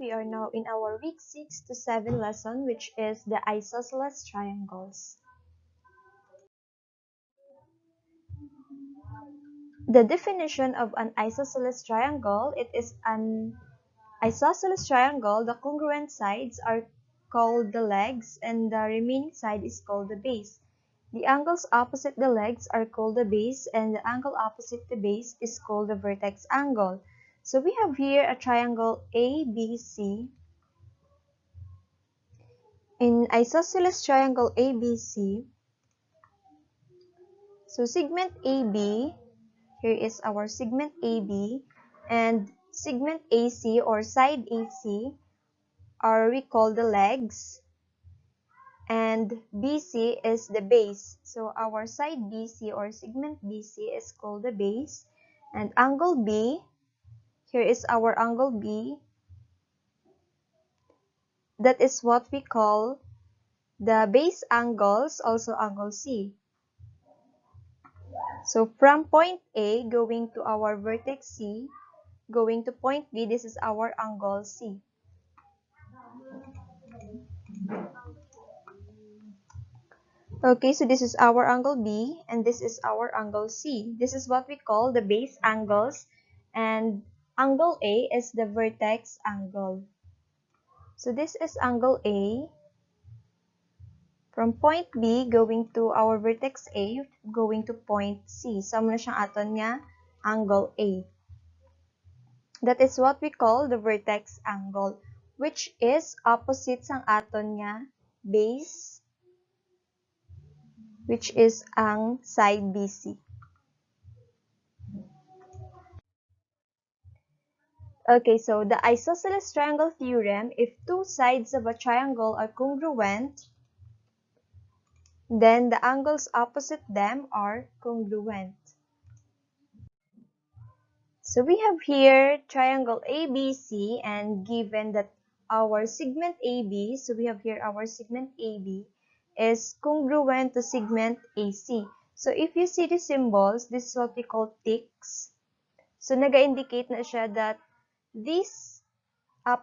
we are now in our week 6 to 7 lesson, which is the isosceles triangles. The definition of an isosceles triangle: it is an isosceles triangle. The congruent sides are called the legs and the remaining side is called the base. The angles opposite the legs are called the base, and the angle opposite the base is called the vertex angle. So we have here a triangle ABC. In isosceles triangle ABC, so segment AB, here is our segment AB, and segment AC or side AC are we call the legs, and BC is the base. So our side BC or segment BC is called the base, and angle B, here is our angle B, that is what we call the base angles, also angle C. So from point A going to our vertex C, going to point B, this is our angle C. Okay, so this is our angle B and this is our angle C. This is what we call the base angles, and angle A is the vertex angle. So this is angle A. From point B going to our vertex A, going to point C. Sama na siyang aton nga angle A. That is what we call the vertex angle, which is opposite sang aton nga base, which is ang side BC. Okay, so the isosceles triangle theorem: if two sides of a triangle are congruent, then the angles opposite them are congruent. So we have here triangle ABC, and given that our segment AB, so we have here our segment AB is congruent to segment AC. So if you see the symbols, this is what we call ticks. So naga-indicate na siya that this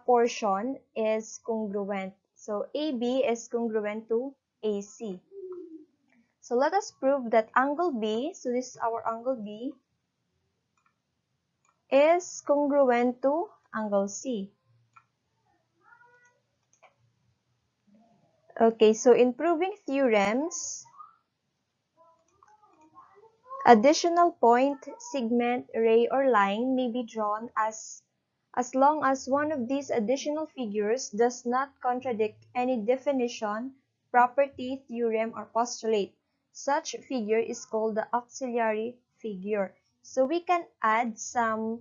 portion is congruent. So AB is congruent to AC. So let us prove that angle B, so this is our angle B, is congruent to angle C. Okay, so in proving theorems, additional point, segment, ray, or line may be drawn as long as one of these additional figures does not contradict any definition, property, theorem, or postulate. Such figure is called the auxiliary figure. So we can add some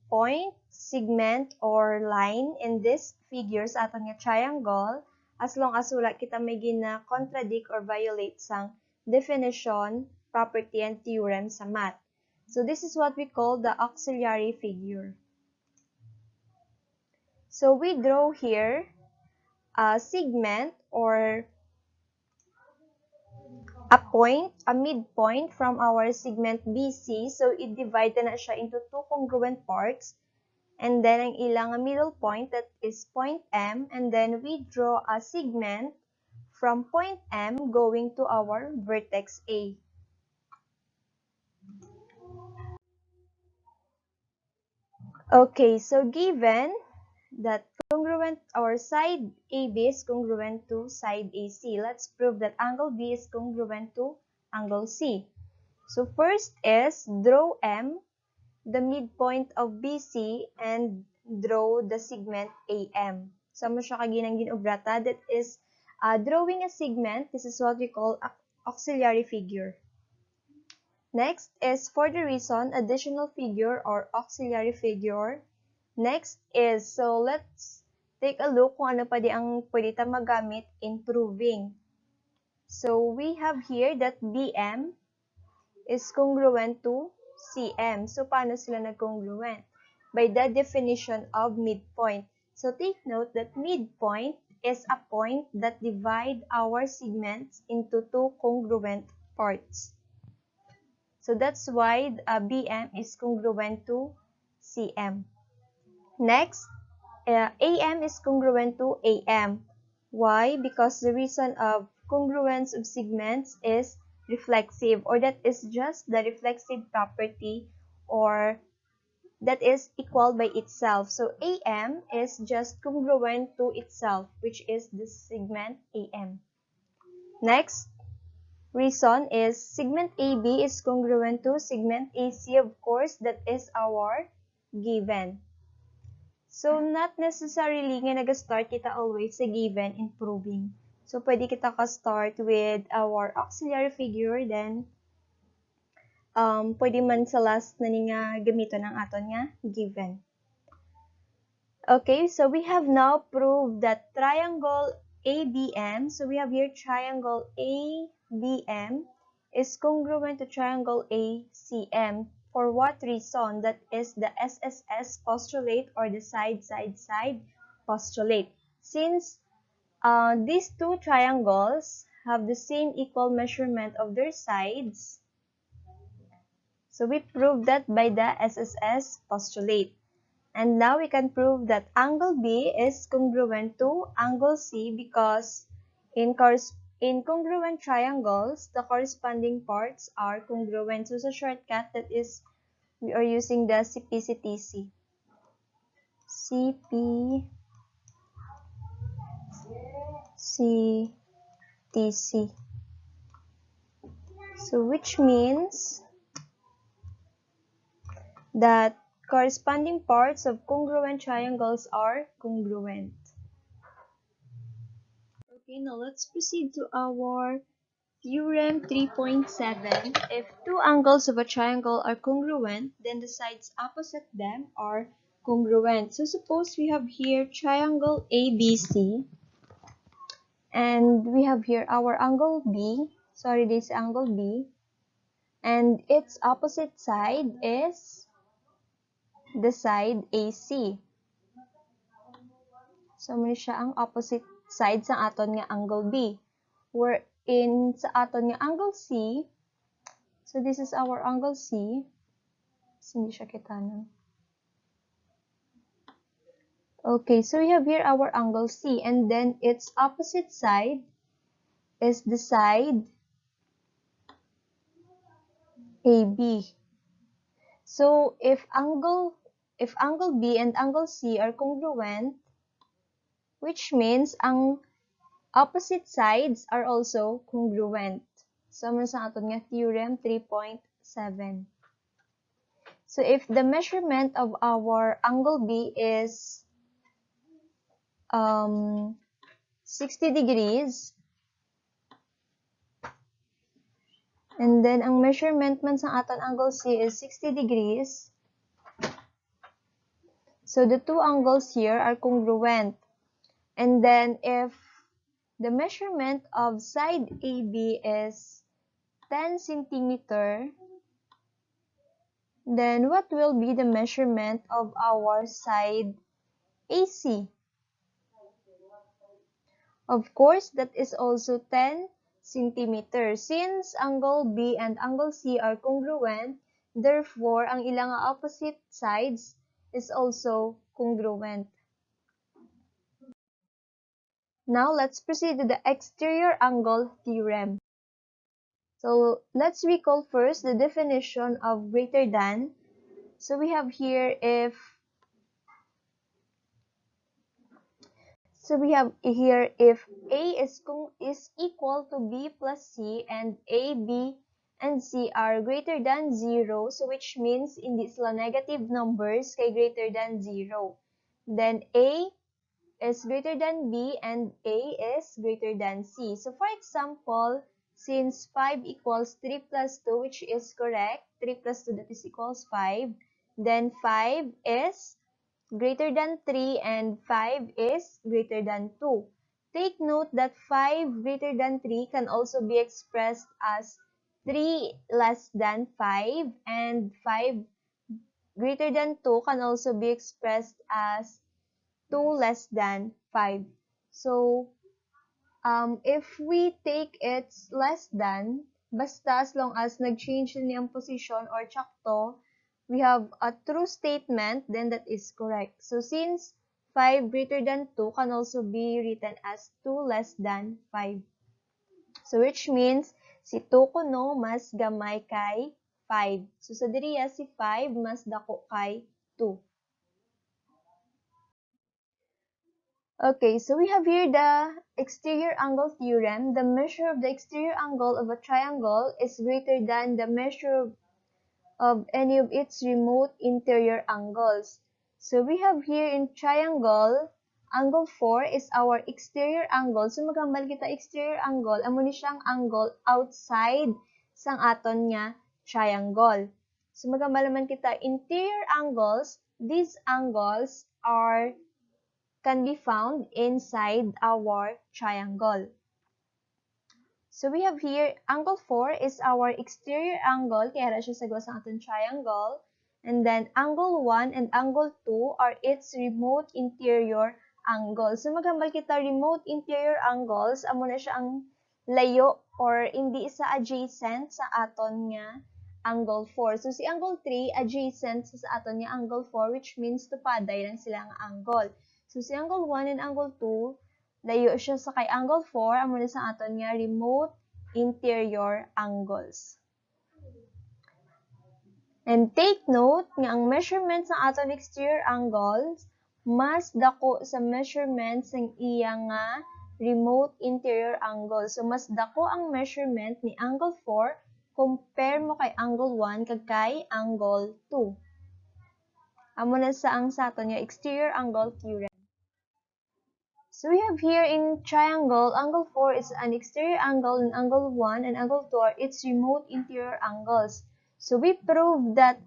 point, segment, or line in this figure sa aton nga triangle as long as wala kita may gina-contradict or violate sang definition, property, and theorem sa math. So this is what we call the auxiliary figure. So we draw here a segment or a point, a midpoint from our segment BC. So it divided na siya into two congruent parts. And then ang ilang middle point, that is point M. And then we draw a segment from point M going to our vertex A. Okay, so given that congruent or side AB is congruent to side AC, let's prove that angle B is congruent to angle C. So first is draw M, the midpoint of BC, and draw the segment AM. So mo siya kaginang ginobrata, that is drawing a segment. This is what we call auxiliary figure. Next is for the reason, additional figure or auxiliary figure. Next is, so let's take a look kung ano pa di ang pwede tayong magamit in proving. So we have here that BM is congruent to CM. So paano sila nagcongruent? By the definition of midpoint. So take note that midpoint is a point that divide our segments into two congruent parts. So that's why BM is congruent to CM. Next, AM is congruent to AM. Why? Because the reason of congruence of segments is reflexive, or that is just the reflexive property, or that is equal by itself. So AM is just congruent to itself, which is the segment AM. Next reason is segment AB is congruent to segment AC. Of course, that is our given. So, not necessarily nga nag-start kita always sa given in proving. So, pwede kita ka-start with our auxiliary figure, then pwede man sa last na ni nga gamito ng aton nga given. Okay, so we have now proved that triangle ABM, so we have here triangle ABM is congruent to triangle ACM. For what reason? That is the SSS postulate, or the side-side-side postulate. Since these two triangles have the same equal measurement of their sides, so we proved that by the SSS postulate. And now we can prove that angle B is congruent to angle C, because in congruent triangles, the corresponding parts are congruent. So, sa shortcut, that is, we are using the CPCTC. CPCTC. So, which means that corresponding parts of congruent triangles are congruent. Okay, now let's proceed to our Theorem 3.7. If two angles of a triangle are congruent, then the sides opposite them are congruent. So suppose we have here triangle ABC, and we have here our angle B. Sorry, this angle B. And its opposite side is the side AC. So, muna siya ang opposite side sa aton nga angle B. Wherein sa aton nga angle C, so this is our angle C. So, hindi siya kitanan. Okay, so we have here our angle C, and then its opposite side is the side AB. So, if angle B and angle C are congruent, which means ang opposite sides are also congruent. So, ano sa aton nga Theorem 3.7. So, if the measurement of our angle B is 60 degrees, and then ang measurement man sa aton angle C is 60 degrees, so the two angles here are congruent. And then if the measurement of side AB is 10 centimeter, then what will be the measurement of our side AC? Of course, that is also 10 centimeter. Since angle B and angle C are congruent, therefore, ang ilang opposite sides is also congruent. Now, let's proceed to the exterior angle theorem. So, let's recall first the definition of greater than. So, we have here if A is equal to B plus C, and A, B, and C are greater than 0, so which means hindi sila negative numbers kay greater than 0. Then A is greater than B and A is greater than C. So for example, since 5 equals 3 plus 2, which is correct, 3 plus 2 that is equals 5, then 5 is greater than 3 and 5 is greater than 2. Take note that 5 greater than 3 can also be expressed as 3 less than 5, and 5 greater than 2 can also be expressed as 2 less than 5. So, if we take its less than, basta as long as nag-change na niyang position or tsakto, we have a true statement, then that is correct. So, since 5 greater than 2 can also be written as 2 less than 5. So, which means, si 2 kuno mas gamay kay 5. So, sa diriya, si 5 mas dako kay 2. Okay, so we have here the exterior angle theorem. The measure of the exterior angle of a triangle is greater than the measure of any of its remote interior angles. So we have here in triangle, angle 4 is our exterior angle. So magambal kita exterior angle, amo ni siyang angle outside sang aton nga triangle. So magambal naman kita interior angles, these angles can be found inside our triangle. So we have here, angle 4 is our exterior angle, kaya ra siya sagwa sa ating triangle. And then, angle 1 and angle 2 are its remote interior angles. So maghambal kita remote interior angles, amo na siya ang layo or hindi sa adjacent sa aton nga angle 4. So si angle 3 adjacent sa aton nga angle 4, which means tupaday lang sila nga angle. So si angle 1 and angle 2, layo siya sa kay angle 4, amo na sa aton nga remote interior angles. And take note nga ang measurements ng aton exterior angles mas dako sa measurements ng iya nga remote interior angle. So mas dako ang measurement ni angle 4 compare mo kay angle 1 kag kay angle 2. Amo na sa aton nga exterior angle theorem. So we have here in triangle, angle 4 is an exterior angle and angle 1 and angle 2 are its remote interior angles. So we prove that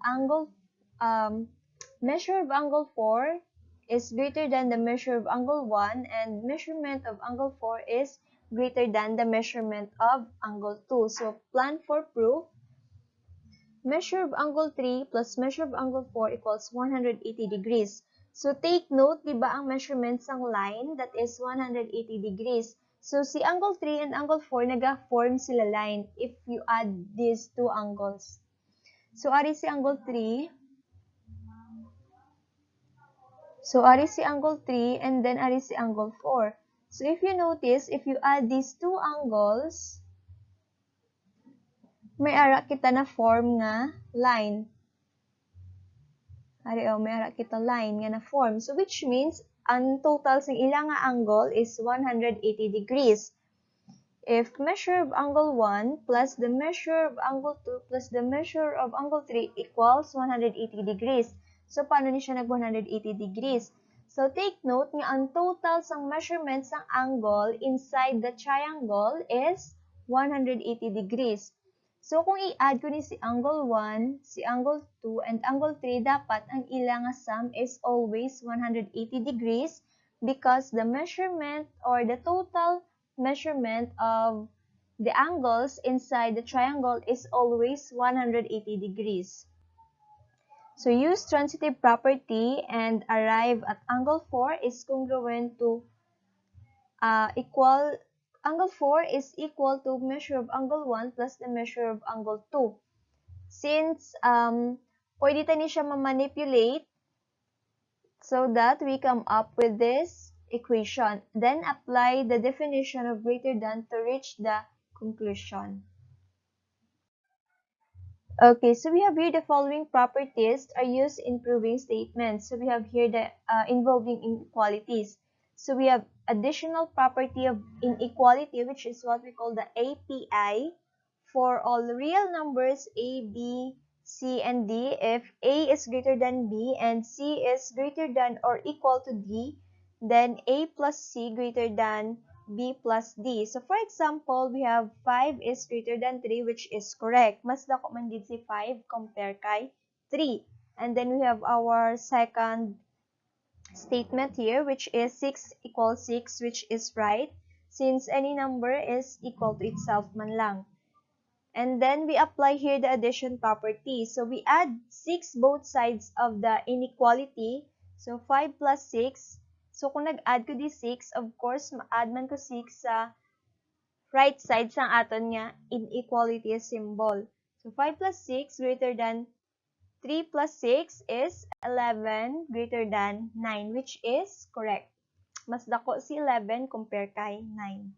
measure of angle 4 is greater than the measure of angle 1 and measurement of angle 4 is greater than the measurement of angle 2. So plan for proof. Measure of angle 3 plus measure of angle 4 equals 180 degrees. So take note, di ba ang measurements ng line, that is 180 degrees. So si angle 3 and angle 4, naga-form sila line if you add these two angles. So ari si angle 3. So ari si angle 3 and then ari si angle 4. So if you notice, if you add these two angles, may ara kita na form nga line. Ari may ara kita line nga na form. So which means ang total sa ilang nga angle is 180 degrees. If measure of angle 1 plus the measure of angle 2 plus the measure of angle 3 equals 180 degrees. So paano ni siya nag 180 degrees? So take note nga ang total sang measurements ng angle inside the triangle is 180 degrees. So, kung i-add ko ni si angle 1, si angle 2, and angle 3, dapat ang ilang nga sum is always 180 degrees because the measurement or the total measurement of the angles inside the triangle is always 180 degrees. So, use transitive property and arrive at angle 4 is congruent to angle 4 is equal to measure of angle 1 plus the measure of angle 2. Since pwede tani siya ma-manipulate so that we come up with this equation. Then apply the definition of greater than to reach the conclusion. Okay, so we have here the following properties are used in proving statements. So we have here the involving inequalities. So we have additional property of inequality, which is what we call the API. For all real numbers A, B, C, and D, if A is greater than B and C is greater than or equal to D, then A plus C greater than B plus D. So, for example, we have 5 is greater than 3, which is correct. Mas dako man gid si 5 compare kay 3. And then we have our second statement here, which is 6 equals 6, which is right, since any number is equal to itself man lang. And then we apply here the addition property. So we add 6 both sides of the inequality. So 5 plus 6. So kung nag-add ko di 6, of course, ma-add man ko 6 sa right side sang aton nga inequality symbol. So 5 plus 6 greater than 3 plus 6 is 11 greater than 9, which is correct. Mas dako si 11 compare kay 9.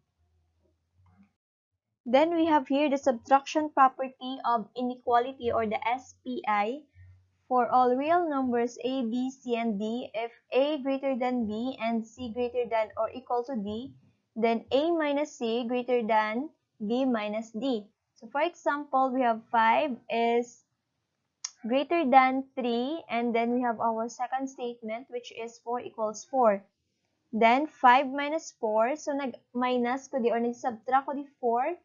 Then we have here the subtraction property of inequality or the SPI for all real numbers a, b, c, and d. If a greater than b and c greater than or equal to d, then a minus c greater than b minus d. So for example, we have 5 is greater than 3, and then we have our second statement, which is 4 equals 4. Then 5 minus 4, so nag-minus ko di or nag-subtract ko di 4.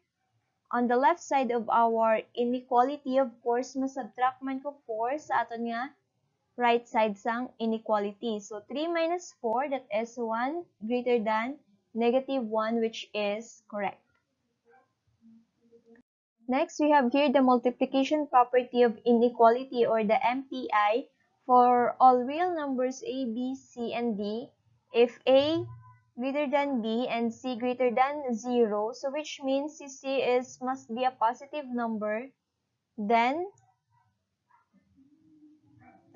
On the left side of our inequality, of course, masubtract man ko 4 sa aton nga right side sang inequality. So 3 minus 4, that is 1 greater than negative 1, which is correct. Next, we have here the multiplication property of inequality or the MPI for all real numbers a, b, c, and d. If a greater than b and c greater than 0, so which means si c must be a positive number, then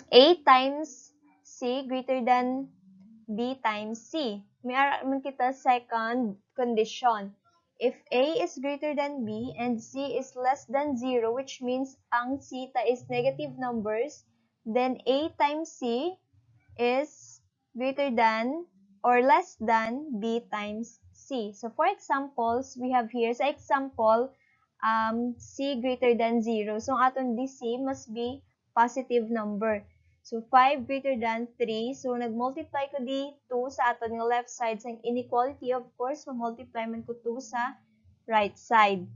a times c greater than b times c. May araman kita second condition. If a is greater than b and c is less than 0, which means ang theta is negative numbers, then a times c is greater than or less than b times c. So for examples, we have here sa example, c greater than 0. So aton dc must be positive number. So 5 greater than 3. So nag-multiply ko di 2 sa aton ng left side sa inequality. Of course, ma-multiply man ko 2 sa right side.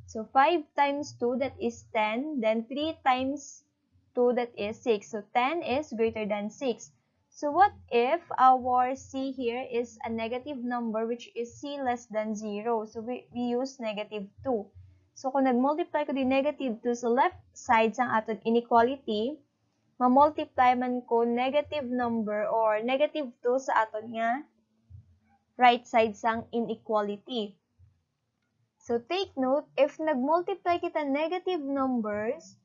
So 5 times 2, that is 10. Then 3 times 2, that is 6. So 10 is greater than 6. So what if our c here is a negative number, which is c less than 0? So we use negative 2. So kung nag-multiply ko di negative 2 sa left side sa aton inequality, ma-multiply man ko negative number or negative 2 sa aton nga right side sang inequality. So take note, if nag-multiply kita negative numbers,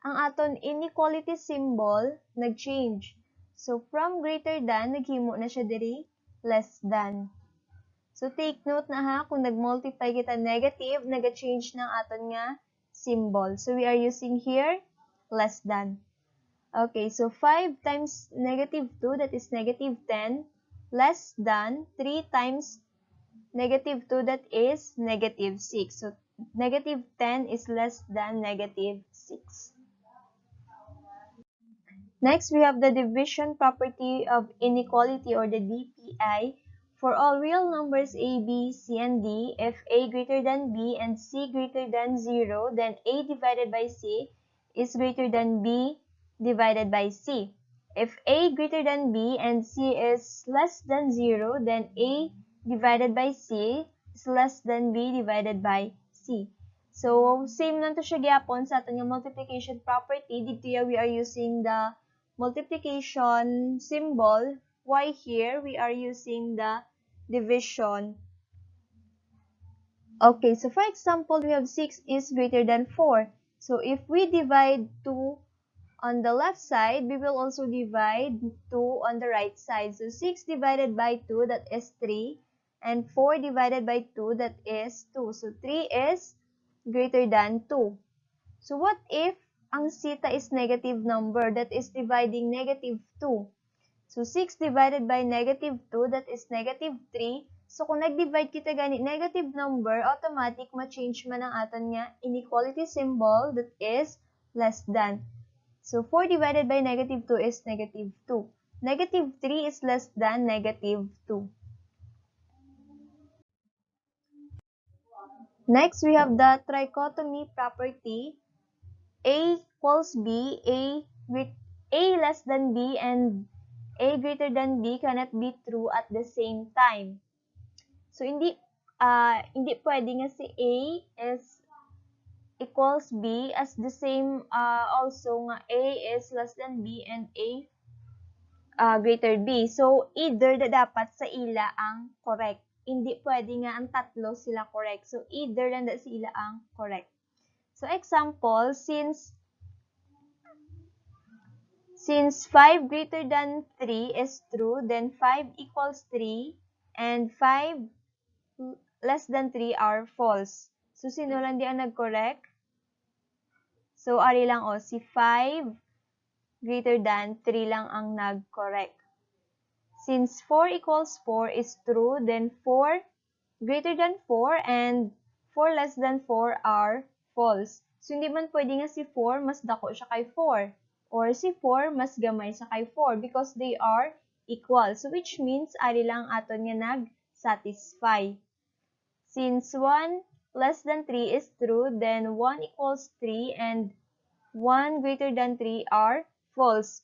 ang aton inequality symbol nag-change. So from greater than, naghimo na siya diri less than. So take note na ha, kung nag-multiply kita negative, nag-change ng aton nga symbol. So we are using here less than. Okay, so 5 times negative 2, that is negative 10, less than 3 times negative 2, that is negative 6. So negative 10 is less than negative 6. Next, we have the division property of inequality or the DPI for all real numbers a, b, c, and d. If a greater than b and c greater than 0, then a divided by c is greater than b divided by c. If a greater than b and c is less than 0, then a divided by c is less than b divided by c. So, same lang to siya gyapon sa aton yung multiplication property. Dito we are using the multiplication symbol. Why here we are using the division? Okay, so for example, we have 6 is greater than 4. So if we divide 2 on the left side, we will also divide 2 on the right side. So 6 divided by 2, that is 3. And 4 divided by 2, that is 2. So 3 is greater than 2. So what if ang theta is negative number, that is dividing negative 2? So 6 divided by negative 2, that is negative 3. So kung nag-divide kita gani negative number, automatic ma-change man ang aton nga inequality symbol, that is less than. So 4 divided by negative 2 is negative 2. Negative 3 is less than negative 2. Next, we have the trichotomy property. A equals B, A less than B, and A greater than B cannot be true at the same time. So, hindi pwede nga si A is equals B as the same also nga A is less than B and A greater B. So, either dapat sa ila ang correct. Hindi pwede nga ang tatlo sila correct. So, either lang sila ang correct. So, example, since Since 5 greater than 3 is true, then 5 equals 3 and 5 less than 3 are false. So, sino lang di ang nag-correct? So, ari lang o, si 5 greater than 3 lang ang nag-correct. Since 4 equals 4 is true, then 4 greater than 4 and 4 less than 4 are false. So, hindi man pwede nga si 4 mas dako siya kay 4 or si 4 mas gamay sa kay 4 because they are equal. So, which means, ari lang aton nga nag-satisfy. Since 1 less than 3 is true, then 1 equals 3 and 1 greater than 3 are false.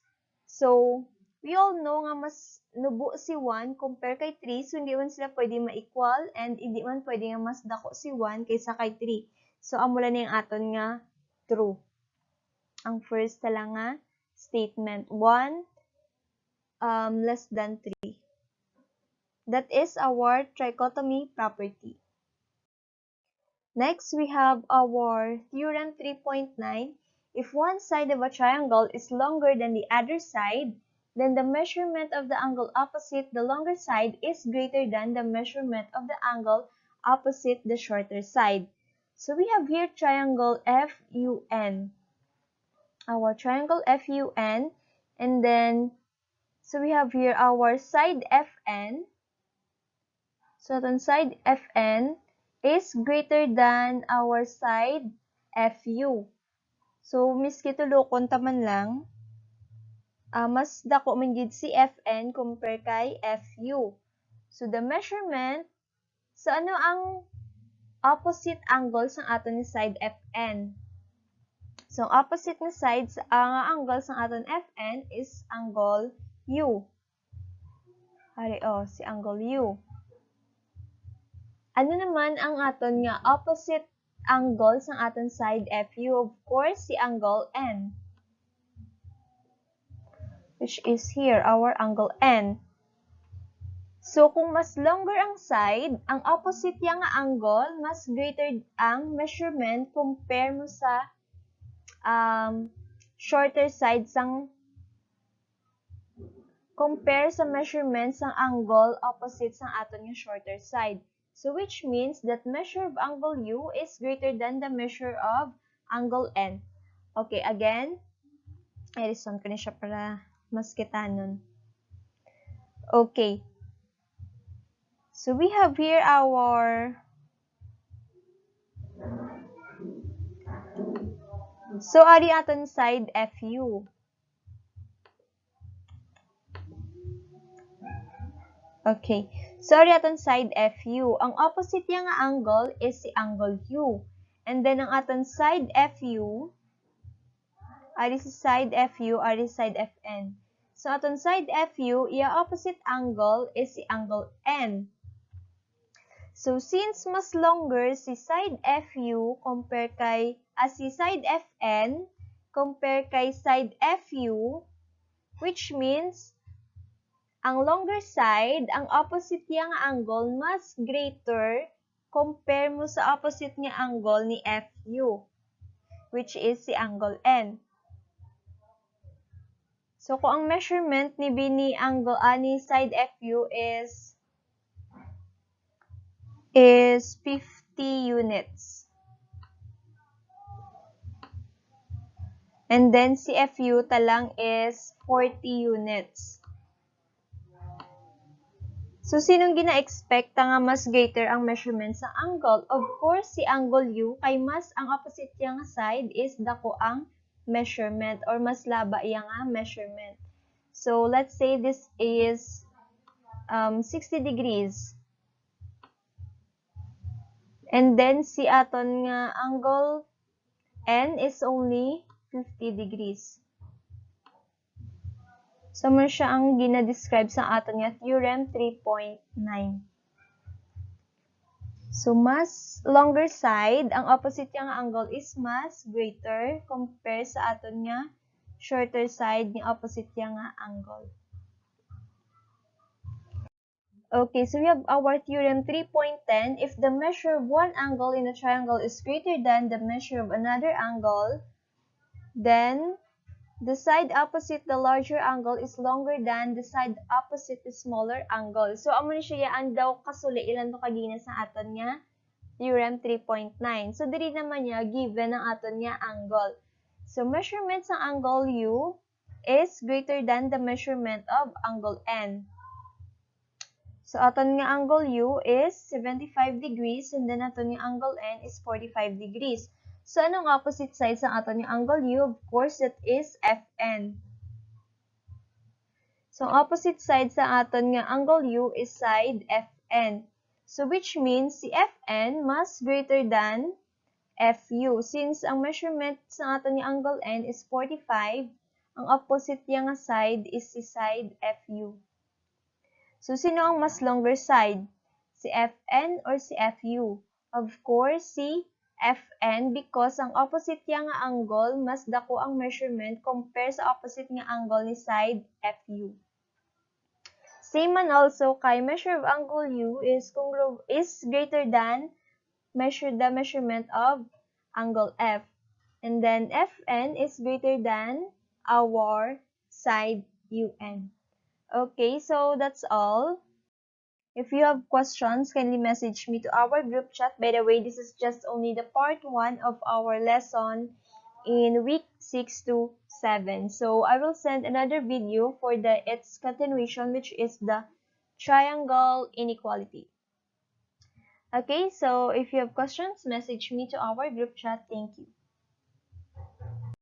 So, we all know nga mas nubo si 1 compare kay 3, so hindi man sila pwede ma-equal and hindi man pwede nga mas dako si 1 kaysa kay 3. So, amula na yung aton nga true. Ang first tala nga statement, 1 less than 3. That is our trichotomy property. Next, we have our theorem 3.9. If one side of a triangle is longer than the other side, then the measurement of the angle opposite the longer side is greater than the measurement of the angle opposite the shorter side. So we have here triangle FUN. Our triangle FUN, and then so we have here our side FN. So on side FN is greater than our side FU. So miski tulokon taman lang, mas dako man gid si FN compare kay FU. So the measurement, so ano ang opposite angles ng aton ni side FN? So, opposite na sides, ang angles ng aton FN is angle U. Hari, si angle U. Ano naman ang aton nga opposite angles ng aton side FU? Of course, si angle N. Which is here, our angle N. So, kung mas longer ang side, ang opposite yang nga angle, mas greater ang measurement compare mo sa shorter side compare sa measurements ng angle opposite sa aton yung shorter side. So which means that measure of angle U is greater than the measure of angle N. Okay, again, i-reason ko na siya para mas kitanon. Okay. So we have here our ari aton side FU. Okay. So ari aton side FU. Ang opposite yang nga angle is si angle U. And then ang aton side FU, ari si side FU, ari side FN. So aton side FU, iya opposite angle is si angle N. So since mas longer si side FU compare kay si side FN compare kay side FU, which means ang longer side, ang opposite niya nga angle mas greater compare mo sa opposite niya angle ni FU, which is si angle N. So kung ang measurement ni bini angle ni side FU is 50 units. And then si FU talang is 40 units. So, sinong gina-expect nga mas greater ang measurement sa angle? Of course, si angle U, kay mas ang opposite yang side is dako ang measurement or mas laba yang measurement. So, let's say this is 60 degrees. And then, si aton nga angle N is only 50 degrees. So, mo siya ang gina-describe sa aton nga theorem 3.9. So, mas longer side, ang opposite nga angle is mas greater compare sa aton nga shorter side ni opposite nga angle. Okay, so we have our theorem 3.10. If the measure of one angle in a triangle is greater than the measure of another angle, then The side opposite the larger angle is longer than the side opposite the smaller angle. So, amo ni siya ang daw kasuli ilan to kaginas sa aton nga theorem 3.9. So, diri naman niya given ang aton nga angle. So, measurement sa angle U is greater than the measurement of angle N. So, aton nga angle U is 75 degrees and then aton nga angle N is 45 degrees. So, anong opposite side sa aton nga angle U? Of course, that is FN. So, opposite side sa aton nga angle U is side FN. So, which means si FN mas greater than FU. Since ang measurement sa aton nga angle N is 45, ang opposite niya nga side is si side FU. So, sino ang mas longer side? Si FN or si FU? Of course, si FN because ang opposite niya nga angle, mas dako ang measurement compare sa opposite nga angle ni side FU. Same man also kay measure of angle U is greater than the measurement of angle F. And then FN is greater than our side UN. Okay, so that's all. If you have questions, kindly message me to our group chat. By the way, this is just only the part 1 of our lesson in week 6 to 7. So I will send another video for its continuation, which is the triangle inequality. Okay, so if you have questions, message me to our group chat. Thank you.